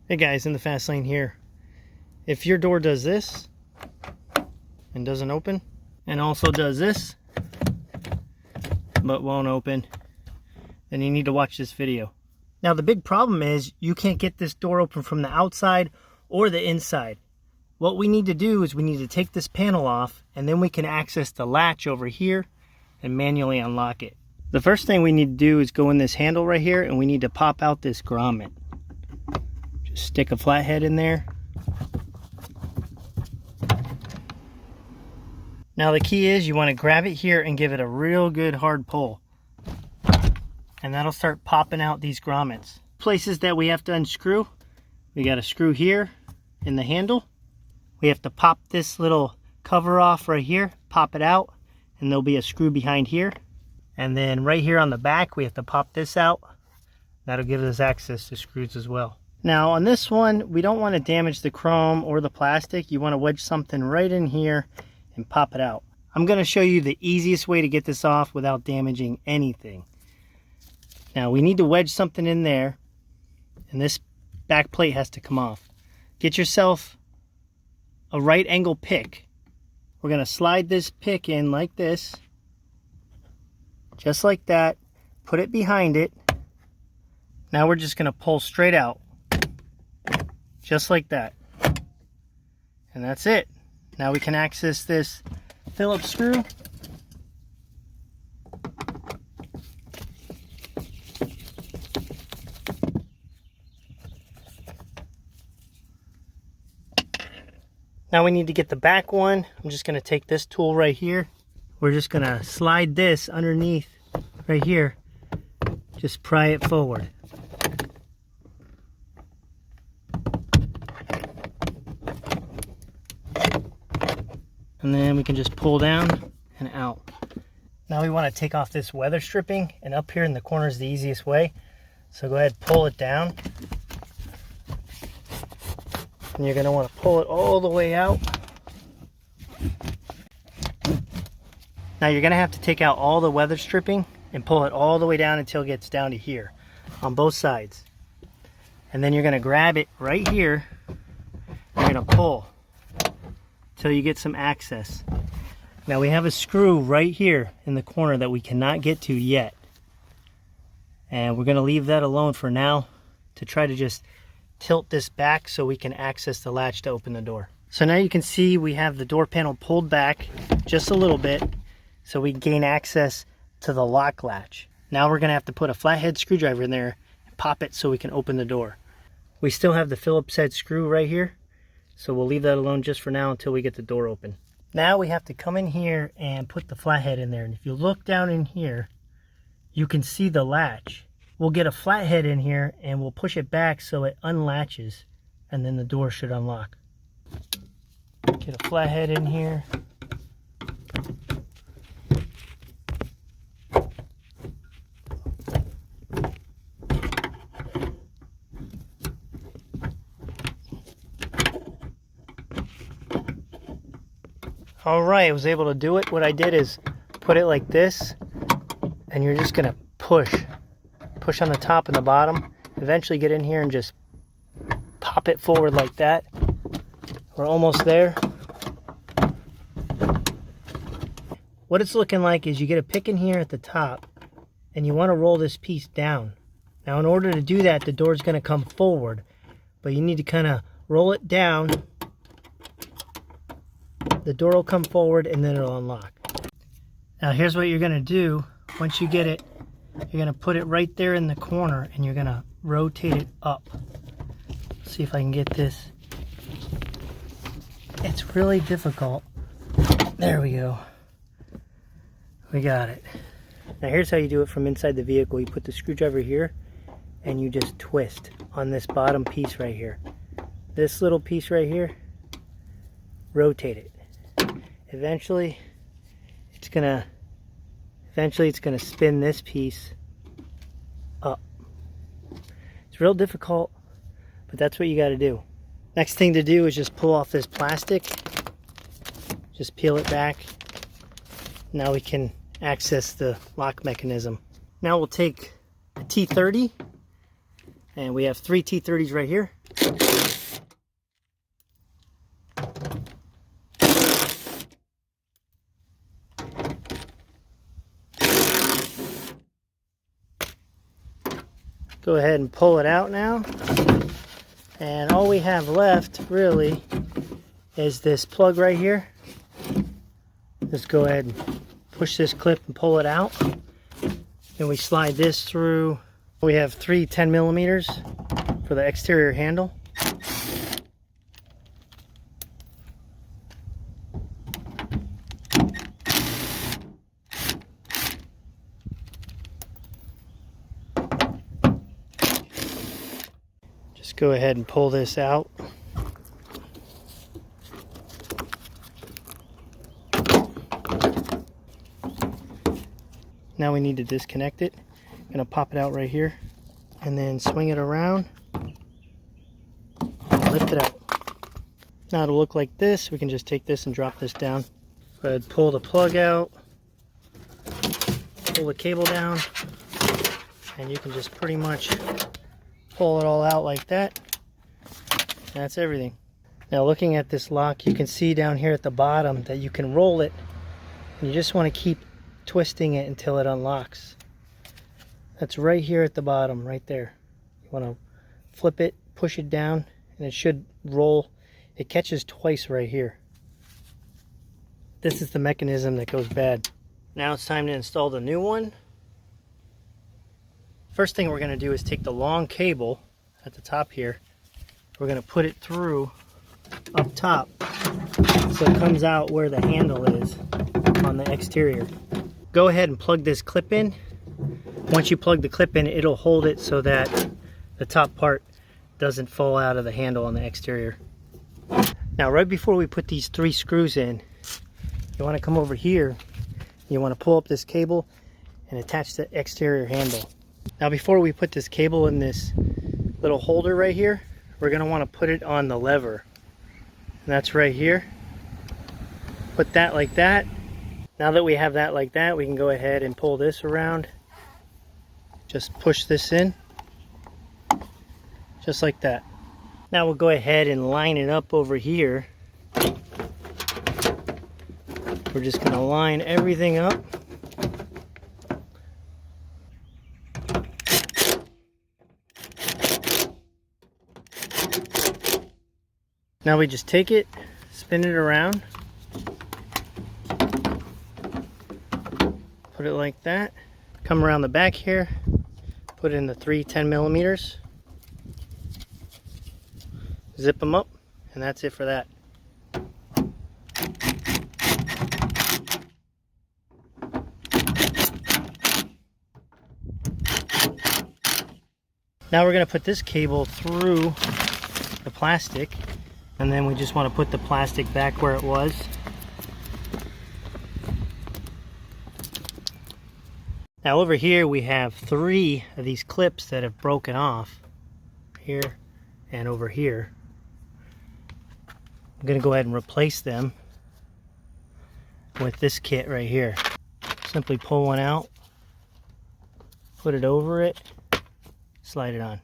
Hey guys, in the fast lane here. If your door does this and doesn't open, and also does this but won't open, then you need to watch this video. Now the big problem is you can't get this door open from the outside or the inside. What we need to do is we need to take this panel off, and then we can access the latch over here and manually unlock it. The first thing we need to do is go in this handle right here, and we need to pop out this grommet. Just stick a flathead in there. Now the key is you want to grab it here and give it a real good hard pull, and that'll start popping out these grommets. Places that we have to unscrew, we got a screw here in the handle. We have to pop this little cover off right here, pop it out, and there'll be a screw behind here. And then right here on the back, we have to pop this out. That'll give us access to screws as well. Now on this one, we don't want to damage the chrome or the plastic. You want to wedge something right in here and pop it out. I'm going to show you the easiest way to get this off without damaging anything. Now we need to wedge something in there, and this back plate has to come off. Get yourself a right angle pick. We're going to slide this pick in like this, just like that. Put it behind it. Now we're just going to pull straight out, just like that. And that's it. Now we can access this Phillips screw. Now we need to get the back one. I'm just going to take this tool right here. We're just going to slide this underneath right here. Just pry it forward. And then we can just pull down and out. Now we want to take off this weather stripping, and up here in the corner is the easiest way. So go ahead, pull it down. And you're going to want to pull it all the way out. Now you're going to have to take out all the weather stripping and pull it all the way down until it gets down to here on both sides. And then you're going to grab it right here. You're going to pull till you get some access. Now we have a screw right here in the corner that we cannot get to yet. And we're going to leave that alone for now to try to just tilt this back so we can access the latch to open the door. So now you can see we have the door panel pulled back just a little bit so we can gain access to the lock latch. Now we're going to have to put a flathead screwdriver in there and pop it so we can open the door. We still have the Phillips head screw right here, so we'll leave that alone just for now until we get the door open. Now we have to come in here and put the flathead in there, and if you look down in here, you can see the latch. We'll get a flathead in here and we'll push it back so it unlatches, and then the door should unlock. Get a flathead in here. Alright, I was able to do it. What I did is put it like this, and you're just going to push on the top and the bottom. Eventually get in here and just pop it forward like that. We're almost there. What it's looking like is you get a pick in here at the top, and you want to roll this piece down. Now in order to do that, the door's going to come forward, but you need to kind of roll it down. The door will come forward and then it'll unlock. Now here's what you're going to do. Once you get it, you're going to put it right there in the corner, and you're going to rotate it up. Let's see if I can get this. It's really difficult. There we go. We got it. Now here's how you do it from inside the vehicle. You put the screwdriver here and you just twist on this bottom piece right here. This little piece right here, rotate it. Eventually it's gonna spin this piece up. It's real difficult, but that's what you got to do. Next thing to do is just pull off this plastic. Just peel it back. Now we can access the lock mechanism. Now we'll take a T30, and we have 3 T30s right here. Go ahead and pull it out now. And all we have left really is this plug right here. Just go ahead and push this clip and pull it out. And we slide this through. We have 3 10mm for the exterior handle. Just go ahead and pull this out. Now we need to disconnect it. I'm gonna pop it out right here and then swing it around and lift it out. Now it'll look like this. We can just take this and drop this down. Go ahead, pull the plug out, pull the cable down, and you can just pretty much pull it all out like that. That's everything. Now looking at this lock, you can see down here at the bottom that you can roll it, and you just want to keep twisting it until it unlocks. That's right here at the bottom, right there. You want to flip it, push it down, and it should roll. It catches twice right here. This is the mechanism that goes bad. Now it's time to install the new one. First thing we're going to do is take the long cable at the top here. We're going to put it through up top so it comes out where the handle is on the exterior. Go ahead and plug this clip in. Once you plug the clip in, it'll hold it so that the top part doesn't fall out of the handle on the exterior. Now right before we put these 3 screws in, you want to come over here. You want to pull up this cable and attach the exterior handle. Now before we put this cable in this little holder right here, we're going to want to put it on the lever. And that's right here. Put that like that. Now that we have that like that, we can go ahead and pull this around. Just push this in. Just like that. Now we'll go ahead and line it up over here. We're just going to line everything up. Now we just take it, spin it around, put it like that, come around the back here, put in the 3 10mm, zip them up, and that's it for that. Now we're going to put this cable through the plastic, and then we just want to put the plastic back where it was. Now over here we have 3 of these clips that have broken off, here and over here. I'm going to go ahead and replace them with this kit right here. Simply pull one out, put it over it, slide it on.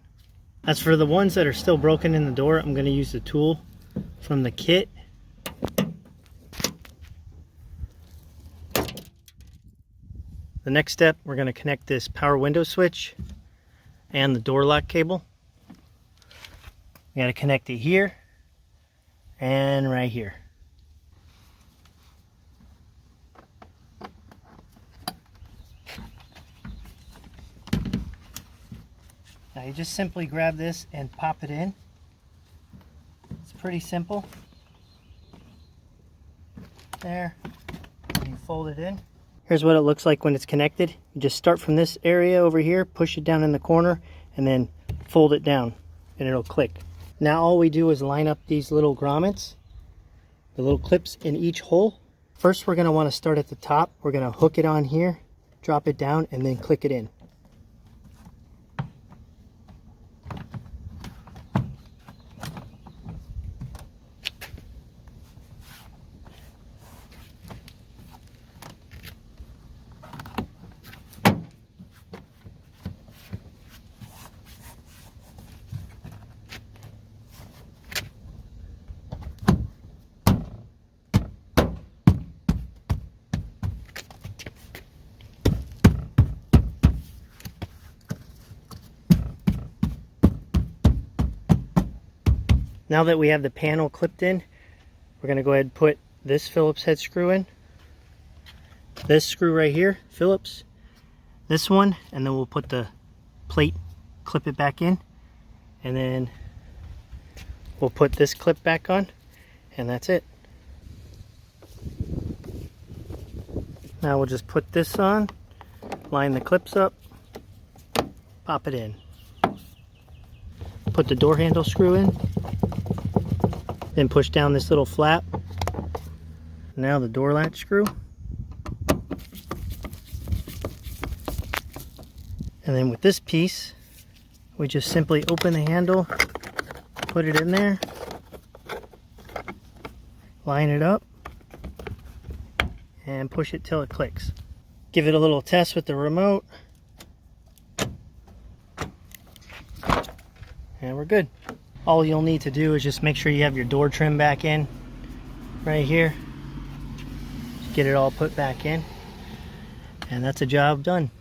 As for the ones that are still broken in the door, I'm going to use the tool from the kit. The next step, we're going to connect this power window switch and the door lock cable. We got to connect it here and right here. Now you just simply grab this and pop it in. It's pretty simple. There, and you fold it in. Here's what it looks like when it's connected. You just start from this area over here, push it down in the corner, and then fold it down, and it'll click. Now all we do is line up these little grommets, the little clips in each hole. First we're going to want to start at the top. We're going to hook it on here, drop it down, and then click it in. Now that we have the panel clipped in, we're going to go ahead and put this Phillips head screw in. This screw right here, Phillips. This one, and then we'll put the plate, clip it back in, and then we'll put this clip back on, and that's it. Now we'll just put this on, line the clips up, pop it in. Put the door handle screw in, then push down this little flap. Now the door latch screw. And then with this piece, we just simply open the handle, put it in there, line it up, and push it till it clicks. Give it a little test with the remote, and we're good. All you'll need to do is just make sure you have your door trim back in right here. Just get it all put back in, and that's a job done.